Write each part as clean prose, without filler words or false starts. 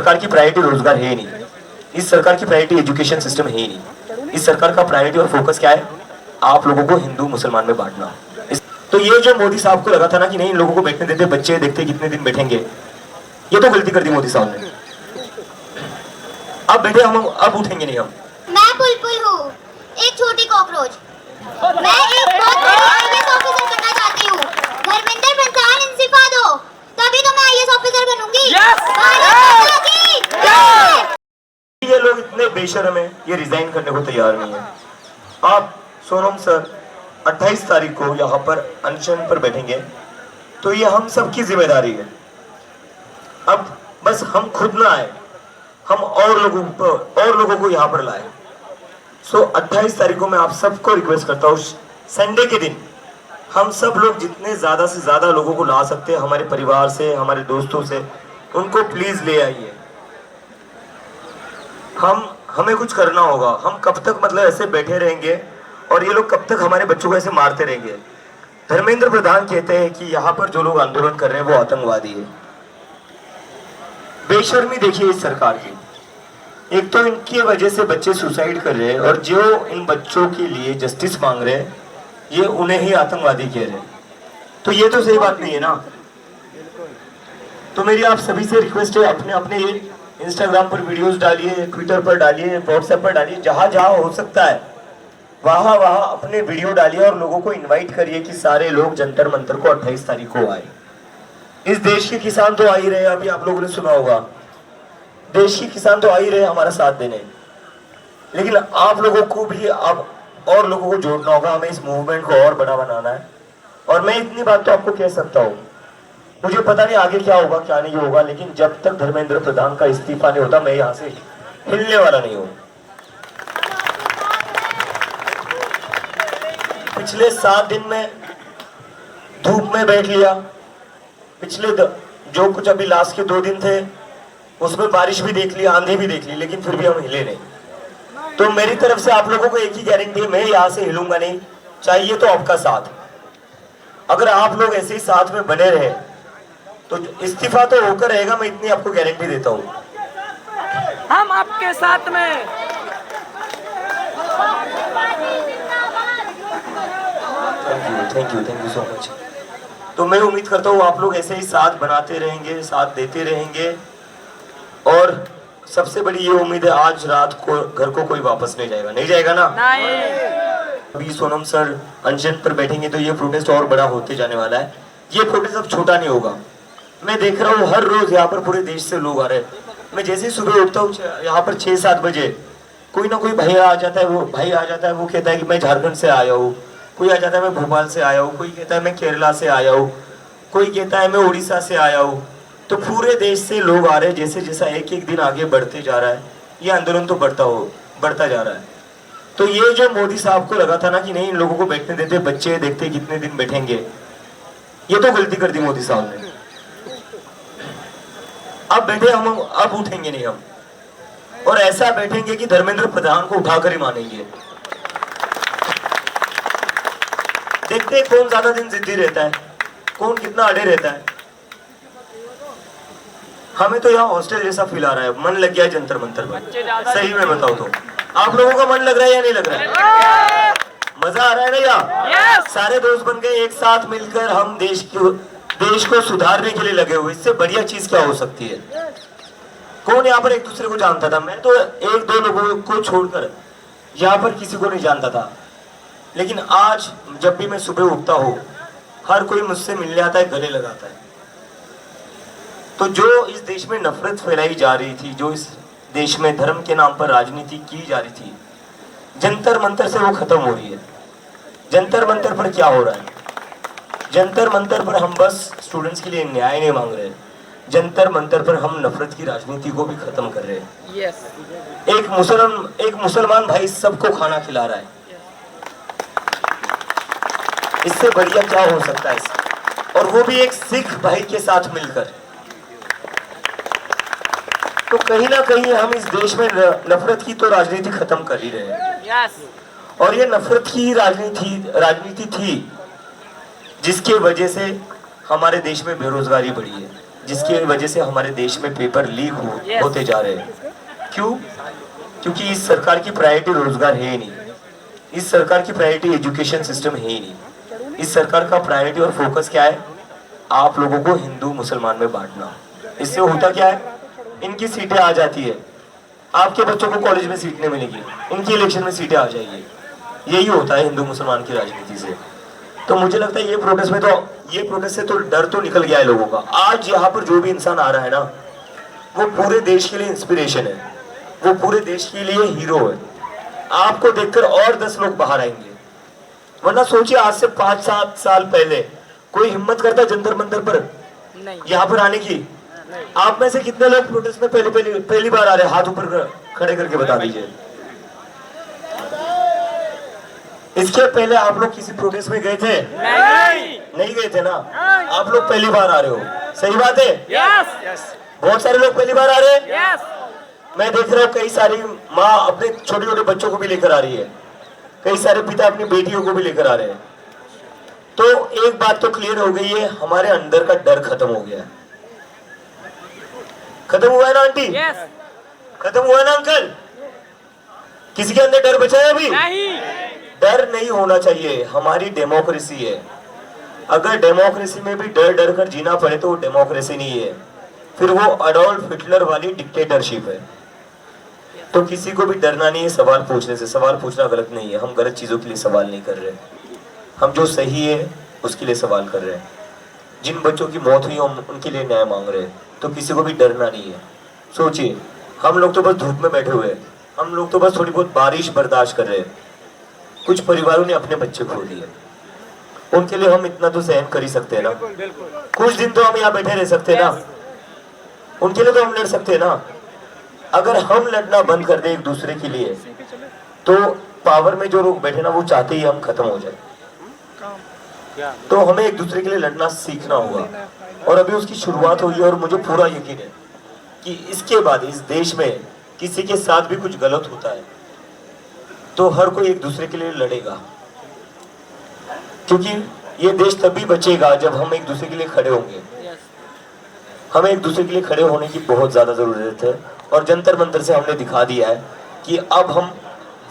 सरकार की प्रायोरिटी रोजगार है ही नहीं, इस सरकार की प्रायोरिटी एजुकेशन सिस्टम है ही नहीं। इस सरकार का प्रायोरिटी और फोकस क्या है? आप लोगों को हिंदू मुसलमान में बांटना। तो ये जो मोदी साहब को लगा था ना कि नहीं इन लोगों को बैठने देते, बच्चे देखते कितने दिन बैठेंगे, ये तो गलती कर दी मोदी साहब ने। अब बैठे हम, अब उठेंगे नहीं हम। मैं बुलबुल हूँ, एक छोटी कॉकरोच। मैं एक बहुत बड़ी आईएएस ऑफिसर बनना चाहती हूँ। धर्मेंद्र प्रधान इस्तीफा दो, तभी तो मैं आईएएस ऑफिसर बनूंगी। भारत माता की जय। ये लोग इतने बेशर्म है, ये रिजाइन करने को तैयार नहीं है। आप सोनम सर 28 तारीख को यहाँ पर अनशन पर बैठेंगे, तो ये हम सबकी जिम्मेदारी है। अब बस हम खुद ना आए, हम और लोगों को यहाँ पर लाए। सो 28 तारीख को मैं आप सबको रिक्वेस्ट करता हूँ, संडे के दिन हम सब लोग जितने ज्यादा से ज्यादा लोगों को ला सकते हैं, हमारे परिवार से, हमारे दोस्तों से, उनको प्लीज ले आइए। हमें कुछ करना होगा। हम कब तक मतलब ऐसे बैठे रहेंगे और ये लोग कब तक हमारे बच्चों को ऐसे मारते रहेंगे? धर्मेंद्र प्रधान कहते हैं कि यहाँ पर जो लोग आंदोलन कर रहे हैं वो आतंकवादी है। बेशर्मी देखिए इस सरकार की। एक तो इनकी वजह से बच्चे सुसाइड कर रहे हैं और जो इन बच्चों के लिए जस्टिस मांग रहे हैं ये उन्हें ही आतंकवादी कह रहे हैं। तो ये तो सही बात नहीं है ना। तो मेरी आप सभी से रिक्वेस्ट है, अपने अपने ये इंस्टाग्राम पर वीडियोस डालिए, ट्विटर पर डालिए, व्हाट्सएप पर डालिए, जहां जहां हो सकता है वहां वहां अपने वीडियो डालिए और लोगों को इनवाइट करिए कि सारे लोग जंतर मंतर को 28 तारीख को आए। इस देश के किसान तो आ ही रहे, अभी आप लोगों ने सुना होगा, देश के किसान तो आ ही रहे हमारा साथ देने, लेकिन आप लोगों को भी अब और लोगों को जोड़ना होगा। हमें इस मूवमेंट को और बड़ा बनाना है। और मैं इतनी बात तो आपको कह सकता हूँ, मुझे पता नहीं आगे क्या होगा क्या नहीं होगा, लेकिन जब तक धर्मेंद्र प्रधान का इस्तीफा नहीं होता मैं यहाँ से हिलने वाला नहीं हूँ। पिछले 7 दिन में धूप में बैठ लिया, पिछले जो कुछ अभी लास्ट के 2 दिन थे उसमें बारिश भी देख ली, आंधी भी देख ली, लेकिन फिर भी हम हिले नहीं। तो मेरी तरफ से आप लोगों को एक ही गारंटी है, मैं यहाँ से हिलूंगा नहीं। चाहिए तो आपका साथ। अगर आप लोग ऐसे ही साथ में बने रहे तो इस्तीफा तो होकर रहेगा, मैं इतनी आपको गारंटी देता हूँ। हम आपके साथ में। Thank you so much. तो मैं उम्मीद करता हूँ आप लोग ऐसे ही साथ बनाते रहेंगे, साथ देते रहेंगे। और सबसे बड़ी ये उम्मीद है, आज रात को घर को कोई वापस नहीं जाएगा, नहीं जाएगा ना? नहीं। अभी सोनम सर अनशन पर बैठेंगे तो ये प्रोटेस्ट और बड़ा होते जाने वाला है। ये प्रोटेस्ट अब छोटा नहीं होगा। मैं देख रहा हूँ हर रोज यहाँ पर पूरे देश से लोग आ रहे हैं। मैं जैसे ही सुबह उठता हूँ यहाँ पर 6-7 बजे कोई ना कोई भैया आ जाता है, वो भाई आ जाता है, वो कहता है कि मैं झारखंड से आया हूँ, कोई आ जाता है मैं भोपाल से आया हूँ, कोई कहता है मैं केरला से आया हूँ, कोई कहता है मैं उड़ीसा से आया हूँ। तो पूरे देश से लोग आ रहे हैं। जैसे जैसा एक एक दिन आगे बढ़ते जा रहा है ये आंदोलन तो बढ़ता जा रहा है। तो ये जो मोदी साहब को लगा था ना कि नहीं इन लोगों को बैठने देते, बच्चे देखते कितने दिन बैठेंगे, ये तो गलती कर दी मोदी साहब ने। अब बैठे हम, अब उठेंगे नहीं हम। और ऐसा बैठेंगे कि धर्मेंद्र प्रधान को उठाकर ही मानेंगे। देखते हैं कौन ज्यादा दिन जिद्दी रहता है, कौन कितना अड़े रहता है। हमें तो यहाँ हॉस्टल जैसा फील आ रहा है, मन लग गया है जंतर मंतर पर। सही में बताओ तो आप लोगों का मन लग रहा है या नहीं लग रहा है? मजा आ रहा है ना यार? सारे दोस्त बन गए, एक साथ मिलकर हम देश को सुधारने के लिए लगे हुए। इससे बढ़िया चीज क्या हो सकती है? कौन यहाँ पर एक दूसरे को जानता था? मैं तो 1-2 लोगों को छोड़कर यहाँ पर किसी को नहीं जानता था, लेकिन आज जब भी मैं सुबह उठता हूँ हर कोई मुझसे मिलने आता है, गले लगाता है। तो जो इस देश में नफरत फैलाई जा रही थी, जो इस देश में धर्म के नाम पर राजनीति की जा रही थी, जंतर मंतर से वो खत्म हो रही है। जंतर मंतर पर क्या हो रहा है? जंतर मंतर पर हम बस स्टूडेंट्स के लिए न्याय नहीं मांग रहे, जंतर मंतर पर हम नफरत की राजनीति को भी खत्म कर रहे हैं। एक मुसलमान भाई सबको खाना खिला रहा है, इससे बढ़िया क्या हो सकता है? और वो भी एक सिख भाई के साथ मिलकर। तो कहीं ना कहीं हम इस देश में नफरत की तो राजनीति खत्म कर ही रहे हैं। और ये नफरत की राजनीति थी जिसके वजह से हमारे देश में बेरोजगारी बढ़ी है। जिसकी वजह से हमारे देश में पेपर लीक होते जा रहे हैं। क्यों? क्योंकि इस सरकार की प्रायोरिटी रोजगार है ही नहीं, इस सरकार की प्रायोरिटी एजुकेशन सिस्टम है ही नहीं। इस सरकार का प्रायोरिटी और फोकस क्या है? आप लोगों को हिंदू मुसलमान में बांटना। इससे होता क्या है? इनकी सीटें आ जाती है, आपके बच्चों को कॉलेज में सीट नहीं मिलेगी, इनकी इलेक्शन में सीटें आ जाएगी। यही होता है हिंदू मुसलमान की राजनीति से। तो मुझे लगता है ये प्रोटेस्ट से तो डर तो निकल गया है लोगों का। आज यहाँ पर जो भी इंसान आ रहा है ना, वो पूरे देश के लिए इंस्पिरेशन है, वो पूरे देश के लिए हीरो है। आपको देखकर और 10 लोग बाहर आएंगे। वरना सोचिए, आज से 5-7 साल पहले कोई हिम्मत करता जंतर मंतर पर यहाँ पर आने की? आप में से कितने लोग प्रोटेस्ट में पहली बार आ रहे हैं? हाथ ऊपर खड़े करके बता दीजिए। इसके पहले आप लोग किसी प्रोटेस्ट में गए थे? नहीं गए थे ना। आप लोग पहली बार आ रहे हो, सही बात है? बहुत सारे लोग पहली बार आ रहे हैं। मैं देख रहा हूँ कई सारी माँ अपने छोटे छोटे बच्चों को भी लेकर आ रही है, कई सारे पिता अपनी बेटियों को भी लेकर आ रहे हैं। तो एक बात तो क्लियर हो गई है, हमारे अंदर का डर खत्म हो गया है। खत्म हुआ है ना आंटी? खत्म हुआ है ना अंकल? किसी के अंदर डर बचा है अभी? डर नहीं होना चाहिए, हमारी डेमोक्रेसी है। अगर डेमोक्रेसी में भी डर डर कर जीना पड़े तो वो डेमोक्रेसी नहीं है, फिर वो अडोल्फ हिटलर वाली डिक्टेटरशिप है। तो किसी को भी डरना नहीं है सवाल पूछने से। सवाल पूछना गलत नहीं है, हम गलत चीजों के लिए सवाल नहीं कर रहे, हम जो सही है उसके लिए सवाल कर रहे हैं। जिन बच्चों की मौत हुई हम उनके लिए न्याय मांग रहे हैं। तो किसी को भी डरना नहीं है। सोचिए, हम लोग तो बस धूप में बैठे हुए हैं, हम लोग तो बस थोड़ी बहुत बारिश बर्दाश्त कर रहे हैं। कुछ परिवारों ने अपने बच्चे खो दिए, उनके लिए हम इतना तो सहन कर ही सकते हैं ना। कुछ दिन तो हम यहाँ बैठे रह सकते हैं ना, उनके लिए तो हम लड़ सकते हैं ना। अगर हम लड़ना बंद कर दे एक दूसरे के लिए, तो पावर में जो लोग बैठे ना, वो चाहते ही हम खत्म हो जाए। तो हमें एक दूसरे के लिए लड़ना सीखना होगा, और अभी उसकी शुरुआत हुई है। और मुझे पूरा यकीन है कि इसके बाद इस देश में किसी के साथ भी कुछ गलत होता है तो हर कोई एक दूसरे के लिए लड़ेगा, क्योंकि ये देश तभी बचेगा जब हम एक दूसरे के लिए खड़े होंगे। हमें एक दूसरे के लिए खड़े होने की बहुत ज्यादा जरूरत है, और जंतर मंतर से हमने दिखा दिया है कि अब हम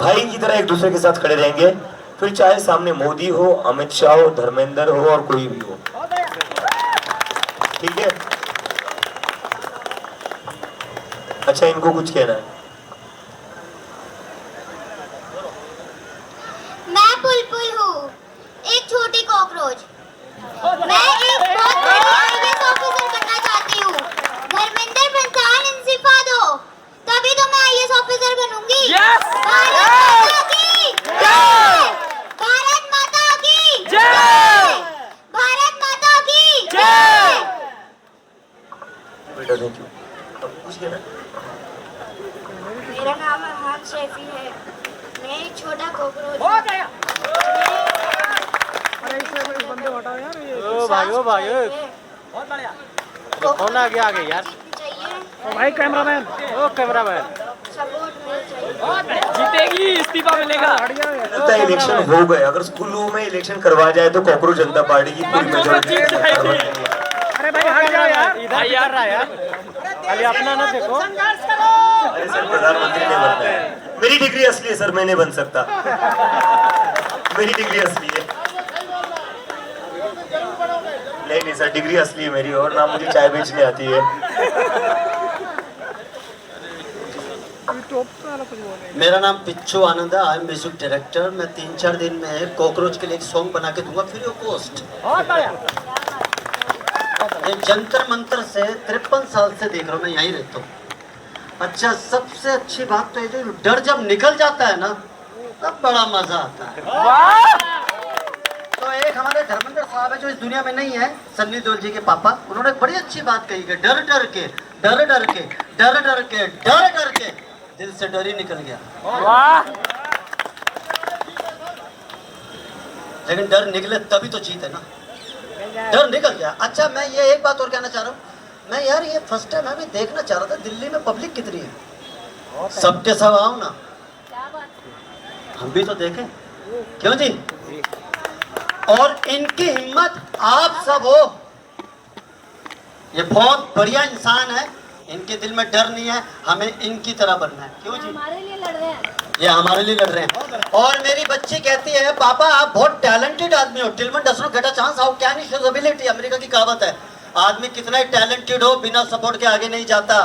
भाई की तरह एक दूसरे के साथ खड़े रहेंगे, फिर चाहे सामने मोदी हो, अमित शाह हो, धर्मेंद्र हो और कोई भी हो। ठीक है? अच्छा, इनको कुछ कहना है? मैं बुलबुल हूँ, एक छोटी कॉकरोच। मैं एक बहुत बड़ी आईएएस ऑफिसर बनना चाहती हूँ। धर्मेंद्र प्रधान इस्तीफा दो, तभी तो मैं आईएएस ऑफिसर बनूंगी। भारत माता की जय! भारत माता की जय! भारत माता की जय! बेटा थैंक यू। अब कुछ कहना है? मेरा नाम अरमान शैफी है, मैं एक छोटा कॉकरोच। ओ भाई कौन आ गया आगे यार? भाई कैमरामैन, ओ कैमरामैन, सपोर्ट चाहिए। जीतेगी, इस्तीफा मिलेगा। लगता है इलेक्शन हो गए। अगर स्कूलों में इलेक्शन करवा जाए तो कॉकरोच जनता पार्टी की पूरी मेजॉरिटी। अरे भाई हट जाओ यार, इधर यार रहा यार, खाली अपना ना देखो। अरे सर, प्रधानमंत्री ने बनना है। मेरी डिग्री असली है सर, मैं नहीं बन सकता। मेरी डिग्री असली है। नहीं सर, डिग्री असली है मेरी, और ना मुझे चाय बेचने आती है। मेरा नाम पिच्चू आनंद है, आई एम म्यूजिक डायरेक्टर। मैं 3-4 दिन में कॉकरोच के लिए एक सॉन्ग बना के दूंगा फ्री ऑफ कॉस्ट। ये जंतर मंतर से 53 साल से देख रहा हूँ, मैं यहीं रहता हूँ। अच्छा, सबसे अच्छी बात तो ये जो डर जब निकल जाता है ना, तब बड़ा मजा आता है। तो एक हमारे धर्मेंद्र साहब है जो इस दुनिया में नहीं है, सन्नी देओल जी के पापा, उन्होंने बड़ी अच्छी बात कही कि डर डर के डर डर के डर डर के डर डर के दिल से डर ही निकल गया। लेकिन डर निकले तभी तो जीत है ना, डर निकल गया। अच्छा, मैं ये एक बात और कहना चाह रहा हूँ, मैं यार ये फर्स्ट टाइम मैं भी देखना चाह रहा था दिल्ली में पब्लिक कितनी है। सबके सब आओ ना, हम भी तो देखें, क्यों जी? और इनकी हिम्मत आप सब हो, ये बहुत बढ़िया इंसान है, इनके दिल में डर नहीं है, हमें इनकी तरह बनना है। क्यों जी? हमारे लिए लड़ रहे हैं। ये हमारे लिए लड़ रहे हैं। और मेरी बच्ची कहती है पापा आप बहुत टैलेंटेड आदमी हो, Tillman does not get a chance how can he shows ability. America की कहावत है, आदमी कितना ही टैलेंटेड हो बिना सपोर्ट के आगे नहीं जाता।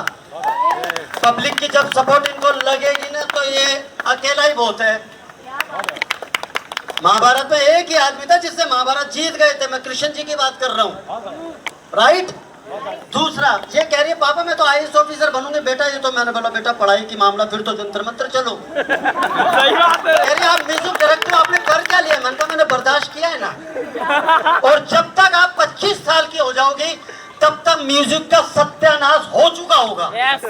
पब्लिक की जब सपोर्ट इनको लगेगी ना तो ये अकेला ही बहुत है। महाभारत में एक ही आदमी था जिससे महाभारत जीत गए थे, मैं कृष्ण जी की बात कर रहा हूँ, राइट। दूसरा ये कह रही है पापा मैं तो आईएएस ऑफिसर बनूंगी बेटा, ये तो मैंने बोला बेटा पढ़ाई की मामला फिर तो जंतर मंतर चलो। सही बात है। कह रही आप म्यूजिक डायरेक्टर आपने कर क्या लिया? मैंने कहा मैंने बर्दाश्त किया है ना। और जब तक आप 25 साल की हो जाओगी तब तक म्यूजिक का सत्यानाश हो चुका होगा। यस